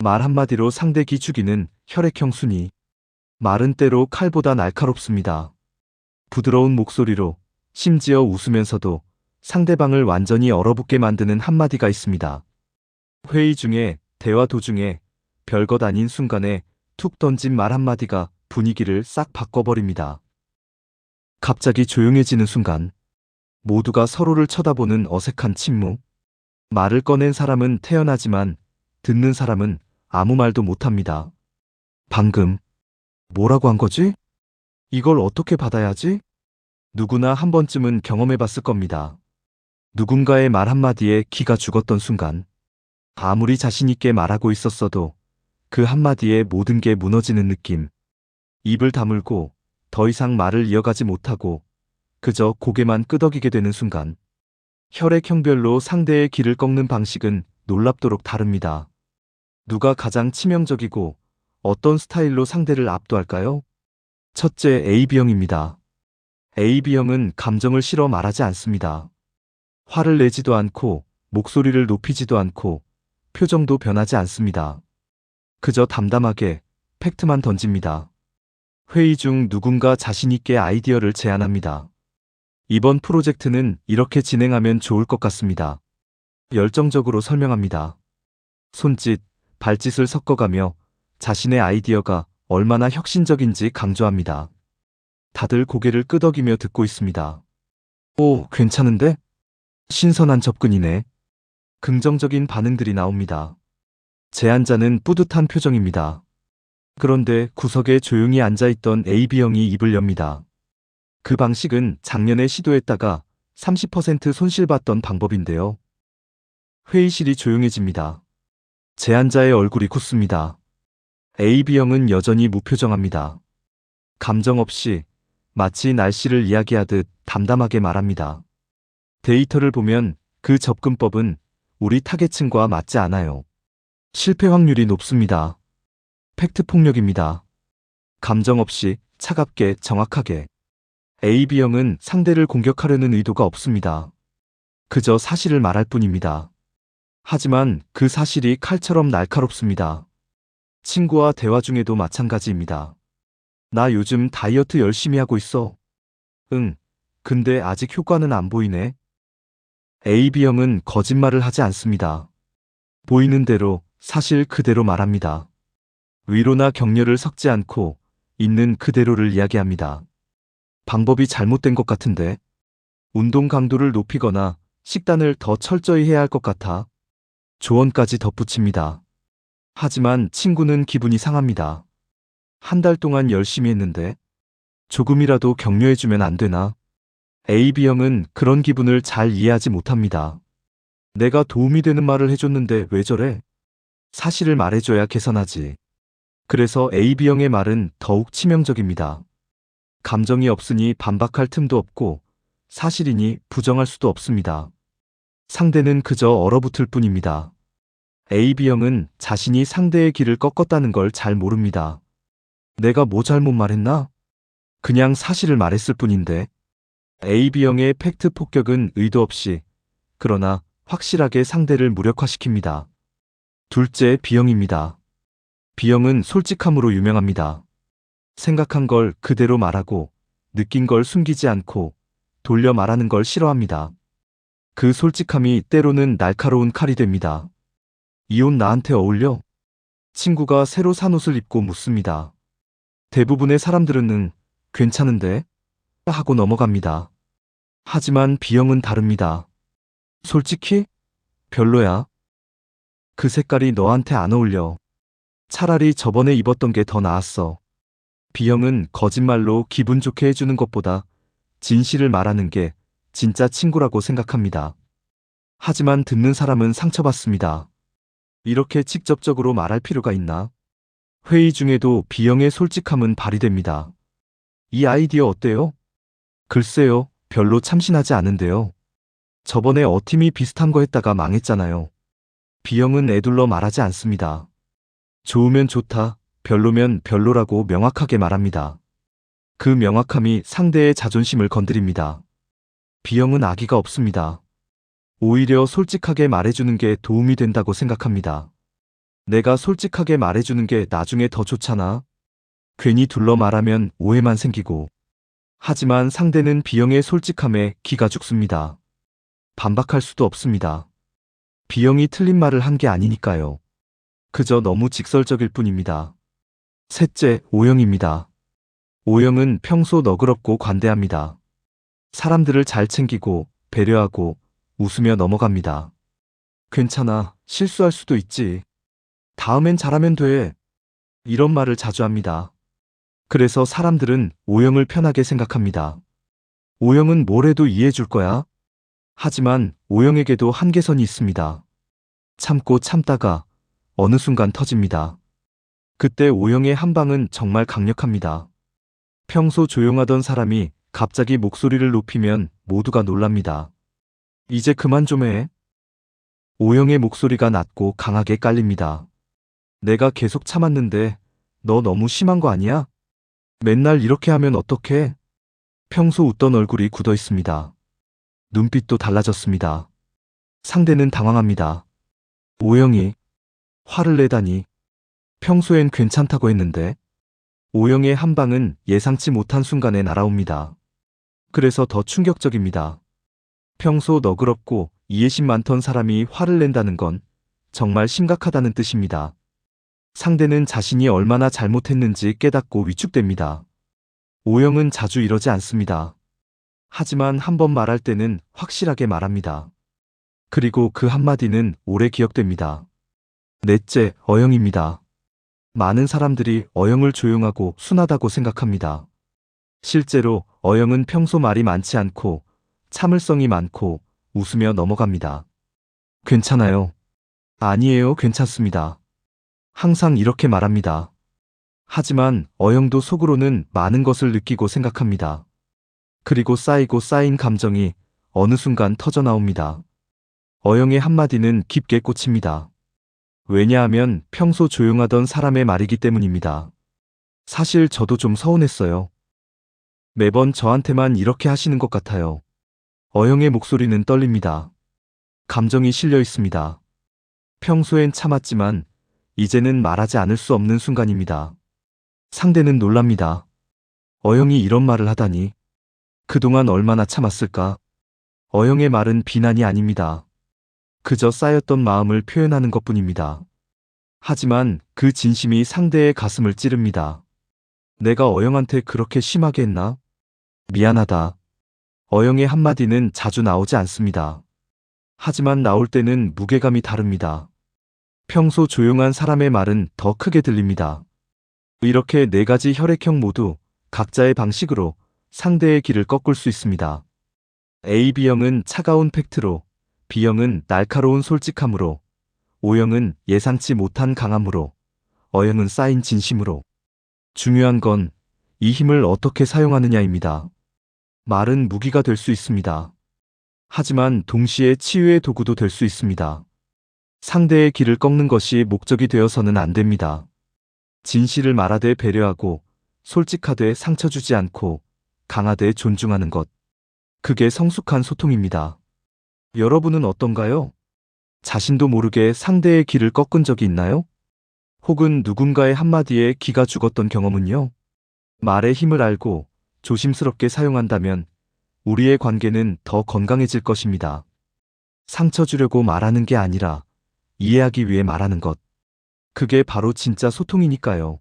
말 한마디로 상대 기죽이는 혈액형 순위. 말은 때로 칼보다 날카롭습니다. 부드러운 목소리로, 심지어 웃으면서도 상대방을 완전히 얼어붙게 만드는 한마디가 있습니다. 회의 중에, 대화 도중에, 별것 아닌 순간에 툭 던진 말 한마디가 분위기를 싹 바꿔버립니다. 갑자기 조용해지는 순간, 모두가 서로를 쳐다보는 어색한 침묵. 말을 꺼낸 사람은 태연하지만 듣는 사람은 아무 말도 못합니다. 방금 뭐라고 한 거지? 이걸 어떻게 받아야 하지? 누구나 한 번쯤은 경험해봤을 겁니다. 누군가의 말 한마디에 기가 죽었던 순간, 아무리 자신있게 말하고 있었어도 그 한마디에 모든 게 무너지는 느낌. 입을 다물고 더 이상 말을 이어가지 못하고 그저 고개만 끄덕이게 되는 순간, 혈액형별로 상대의 기를 꺾는 방식은 놀랍도록 다릅니다. 누가 가장 치명적이고 어떤 스타일로 상대를 압도할까요? 첫째, AB형입니다. AB형은 감정을 실어 말하지 않습니다. 화를 내지도 않고 목소리를 높이지도 않고 표정도 변하지 않습니다. 그저 담담하게 팩트만 던집니다. 회의 중 누군가 자신있게 아이디어를 제안합니다. 이번 프로젝트는 이렇게 진행하면 좋을 것 같습니다. 열정적으로 설명합니다. 손짓, 발짓을 섞어가며 자신의 아이디어가 얼마나 혁신적인지 강조합니다. 다들 고개를 끄덕이며 듣고 있습니다. 오, 괜찮은데? 신선한 접근이네. 긍정적인 반응들이 나옵니다. 제안자는 뿌듯한 표정입니다. 그런데 구석에 조용히 앉아있던 AB형이 입을 엽니다. 그 방식은 작년에 시도했다가 30% 손실봤던 방법인데요. 회의실이 조용해집니다. 제안자의 얼굴이 굳습니다. AB형은 여전히 무표정합니다. 감정 없이 마치 날씨를 이야기하듯 담담하게 말합니다. 데이터를 보면 그 접근법은 우리 타겟층과 맞지 않아요. 실패 확률이 높습니다. 팩트 폭력입니다. 감정 없이 차갑게 정확하게. AB형은 상대를 공격하려는 의도가 없습니다. 그저 사실을 말할 뿐입니다. 하지만 그 사실이 칼처럼 날카롭습니다. 친구와 대화 중에도 마찬가지입니다. 나 요즘 다이어트 열심히 하고 있어. 응, 근데 아직 효과는 안 보이네. AB형은 거짓말을 하지 않습니다. 보이는 대로 사실 그대로 말합니다. 위로나 격려를 섞지 않고 있는 그대로를 이야기합니다. 방법이 잘못된 것 같은데, 운동 강도를 높이거나 식단을 더 철저히 해야 할 것 같아. 조언까지 덧붙입니다. 하지만 친구는 기분이 상합니다. 한 달 동안 열심히 했는데 조금이라도 격려해주면 안 되나? AB형은 그런 기분을 잘 이해하지 못합니다. 내가 도움이 되는 말을 해줬는데 왜 저래? 사실을 말해줘야 개선하지. 그래서 AB형의 말은 더욱 치명적입니다. 감정이 없으니 반박할 틈도 없고 사실이니 부정할 수도 없습니다. 상대는 그저 얼어붙을 뿐입니다. AB형은 자신이 상대의 길을 꺾었다는 걸 잘 모릅니다. 내가 뭐 잘못 말했나? 그냥 사실을 말했을 뿐인데. AB형의 팩트 폭격은 의도 없이, 그러나 확실하게 상대를 무력화시킵니다. 둘째, B형입니다. B형은 솔직함으로 유명합니다. 생각한 걸 그대로 말하고, 느낀 걸 숨기지 않고, 돌려 말하는 걸 싫어합니다. 그 솔직함이 때로는 날카로운 칼이 됩니다. 이 옷 나한테 어울려? 친구가 새로 산 옷을 입고 묻습니다. 대부분의 사람들은 괜찮은데? 하고 넘어갑니다. 하지만 B형은 다릅니다. 솔직히? 별로야. 그 색깔이 너한테 안 어울려. 차라리 저번에 입었던 게 더 나았어. B형은 거짓말로 기분 좋게 해주는 것보다 진실을 말하는 게 진짜 친구라고 생각합니다. 하지만 듣는 사람은 상처받습니다. 이렇게 직접적으로 말할 필요가 있나? 회의 중에도 B형의 솔직함은 발휘됩니다. 이 아이디어 어때요? 글쎄요, 별로 참신하지 않은데요. 저번에 어팀이 비슷한 거 했다가 망했잖아요. B형은 애둘러 말하지 않습니다. 좋으면 좋다, 별로면 별로라고 명확하게 말합니다. 그 명확함이 상대의 자존심을 건드립니다. B형은 악의가 없습니다. 오히려 솔직하게 말해주는 게 도움이 된다고 생각합니다. 내가 솔직하게 말해주는 게 나중에 더 좋잖아. 괜히 둘러 말하면 오해만 생기고. 하지만 상대는 B형의 솔직함에 기가 죽습니다. 반박할 수도 없습니다. B형이 틀린 말을 한 게 아니니까요. 그저 너무 직설적일 뿐입니다. 셋째, O형입니다. O형은 평소 너그럽고 관대합니다. 사람들을 잘 챙기고 배려하고 웃으며 넘어갑니다. 괜찮아, 실수할 수도 있지. 다음엔 잘하면 돼. 이런 말을 자주 합니다. 그래서 사람들은 O형을 편하게 생각합니다. O형은 뭘 해도 이해해 줄 거야. 하지만 O형에게도 한계선이 있습니다. 참고 참다가 어느 순간 터집니다. 그때 O형의 한 방은 정말 강력합니다. 평소 조용하던 사람이 갑자기 목소리를 높이면 모두가 놀랍니다. 이제 그만 좀 해. O형의 목소리가 낮고 강하게 깔립니다. 내가 계속 참았는데 너 너무 심한 거 아니야? 맨날 이렇게 하면 어떡해? 평소 웃던 얼굴이 굳어 있습니다. 눈빛도 달라졌습니다. 상대는 당황합니다. O형이 화를 내다니. 평소엔 괜찮다고 했는데. O형의 한 방은 예상치 못한 순간에 날아옵니다. 그래서 더 충격적입니다. 평소 너그럽고 이해심 많던 사람이 화를 낸다는 건 정말 심각하다는 뜻입니다. 상대는 자신이 얼마나 잘못했는지 깨닫고 위축됩니다. O형은 자주 이러지 않습니다. 하지만 한 번 말할 때는 확실하게 말합니다. 그리고 그 한마디는 오래 기억됩니다. 넷째, O형입니다. 많은 사람들이 O형을 조용하고 순하다고 생각합니다. 실제로 O형은 평소 말이 많지 않고 참을성이 많고 웃으며 넘어갑니다. 괜찮아요. 아니에요, 괜찮습니다. 항상 이렇게 말합니다. 하지만 O형도 속으로는 많은 것을 느끼고 생각합니다. 그리고 쌓이고 쌓인 감정이 어느 순간 터져 나옵니다. O형의 한마디는 깊게 꽂힙니다. 왜냐하면 평소 조용하던 사람의 말이기 때문입니다. 사실 저도 좀 서운했어요. 매번 저한테만 이렇게 하시는 것 같아요. O형의 목소리는 떨립니다. 감정이 실려 있습니다. 평소엔 참았지만 이제는 말하지 않을 수 없는 순간입니다. 상대는 놀랍니다. O형이 이런 말을 하다니. 그동안 얼마나 참았을까? O형의 말은 비난이 아닙니다. 그저 쌓였던 마음을 표현하는 것뿐입니다. 하지만 그 진심이 상대의 가슴을 찌릅니다. 내가 O형한테 그렇게 심하게 했나? 미안하다. O형의 한마디는 자주 나오지 않습니다. 하지만 나올 때는 무게감이 다릅니다. 평소 조용한 사람의 말은 더 크게 들립니다. 이렇게 네 가지 혈액형 모두 각자의 방식으로 상대의 길을 꺾을 수 있습니다. AB형은 차가운 팩트로, B형은 날카로운 솔직함으로, O형은 예상치 못한 강함으로, O형은 쌓인 진심으로. 중요한 건 이 힘을 어떻게 사용하느냐입니다. 말은 무기가 될 수 있습니다. 하지만 동시에 치유의 도구도 될 수 있습니다. 상대의 길을 꺾는 것이 목적이 되어서는 안 됩니다. 진실을 말하되 배려하고, 솔직하되 상처 주지 않고, 강하되 존중하는 것. 그게 성숙한 소통입니다. 여러분은 어떤가요? 자신도 모르게 상대의 길을 꺾은 적이 있나요? 혹은 누군가의 한마디에 기가 죽었던 경험은요? 말의 힘을 알고 조심스럽게 사용한다면 우리의 관계는 더 건강해질 것입니다. 상처 주려고 말하는 게 아니라 이해하기 위해 말하는 것. 그게 바로 진짜 소통이니까요.